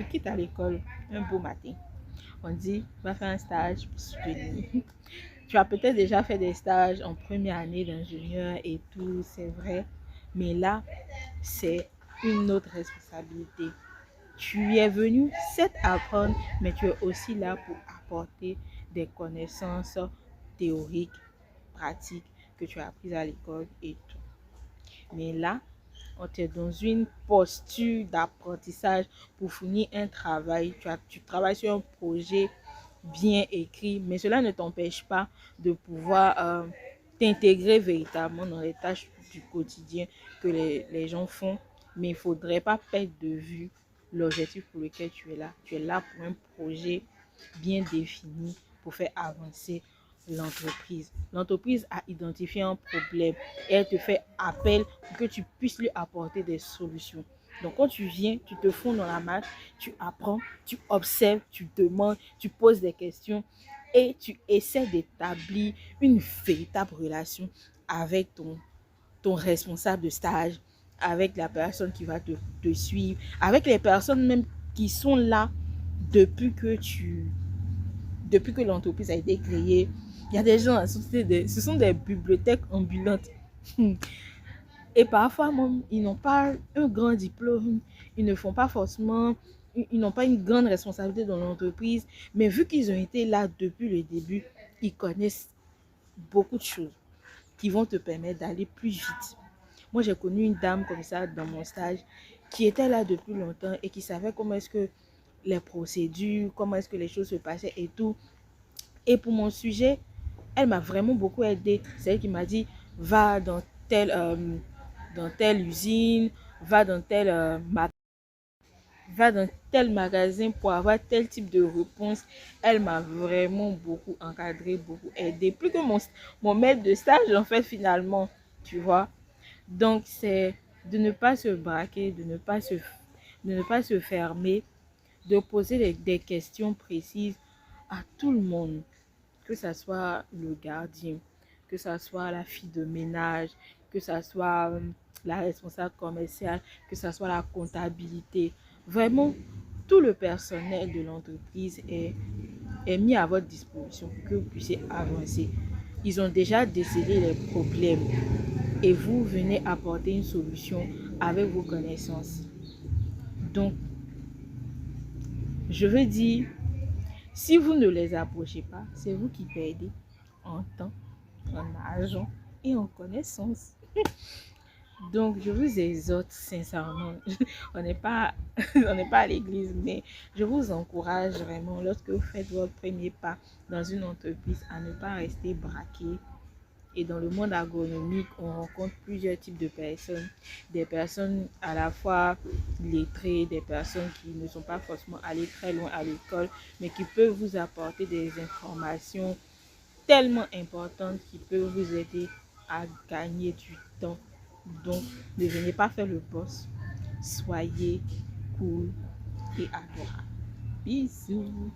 Tu quittes à l'école un beau matin. On dit, va faire un stage pour soutenir. Tu as peut-être déjà fait des stages en première année d'ingénieur et tout, c'est vrai. Mais là, c'est une autre responsabilité. Tu es venu, certes, apprendre, mais tu es aussi là pour apporter des connaissances théoriques, pratiques que tu as apprises à l'école et tout. Mais là, on est dans une posture d'apprentissage pour finir un travail. Tu travailles sur un projet bien écrit, mais cela ne t'empêche pas de pouvoir t'intégrer véritablement dans les tâches du quotidien que les gens font. Mais il ne faudrait pas perdre de vue l'objectif pour lequel tu es là. Tu es là pour un projet bien défini pour faire avancer l'entreprise. L'entreprise a identifié un problème et elle te fait appel pour que tu puisses lui apporter des solutions. Donc quand tu viens, tu te fonds dans la masse, tu apprends, tu observes, tu demandes, tu poses des questions et tu essaies d'établir une véritable relation avec ton responsable de stage, avec la personne qui va te suivre, avec les personnes même qui sont là depuis que depuis que l'entreprise a été créée. Il y a des gens, ce sont des bibliothèques ambulantes. Et parfois même, ils n'ont pas un grand diplôme, ils ne font pas forcément, ils n'ont pas une grande responsabilité dans l'entreprise, mais vu qu'ils ont été là depuis le début, ils connaissent beaucoup de choses qui vont te permettre d'aller plus vite. Moi, j'ai connu une dame comme ça dans mon stage qui était là depuis longtemps et qui savait comment est-ce que les procédures, comment est-ce que les choses se passaient et tout. Et pour mon sujet, elle m'a vraiment beaucoup aidée. C'est elle qui m'a dit, va dans telle usine, va dans va dans tel magasin pour avoir tel type de réponse. Elle m'a vraiment beaucoup encadré, beaucoup aidé. Plus que mon maître de stage, en fait, finalement, tu vois. Donc, c'est de ne pas se braquer, de ne pas se fermer, de poser des questions précises à tout le monde, que ce soit le gardien, que ce soit la fille de ménage, que ce soit la responsable commerciale, que ce soit la comptabilité. Vraiment, tout le personnel de l'entreprise est mis à votre disposition pour que vous puissiez avancer. Ils ont déjà décelé les problèmes et vous venez apporter une solution avec vos connaissances. Donc, je veux dire, si vous ne les approchez pas, c'est vous qui perdez en temps, en argent et en connaissance. Donc, je vous exhorte sincèrement, on n'est pas, on n'est pas à l'église, mais je vous encourage vraiment, lorsque vous faites votre premier pas dans une entreprise, à ne pas rester braqué. Et dans le monde agronomique, on rencontre plusieurs types de personnes. Des personnes à la fois lettrées, des personnes qui ne sont pas forcément allées très loin à l'école, mais qui peuvent vous apporter des informations tellement importantes qui peuvent vous aider à gagner du temps. Donc, ne venez pas faire le boss. Soyez cool et adorable. Bisous.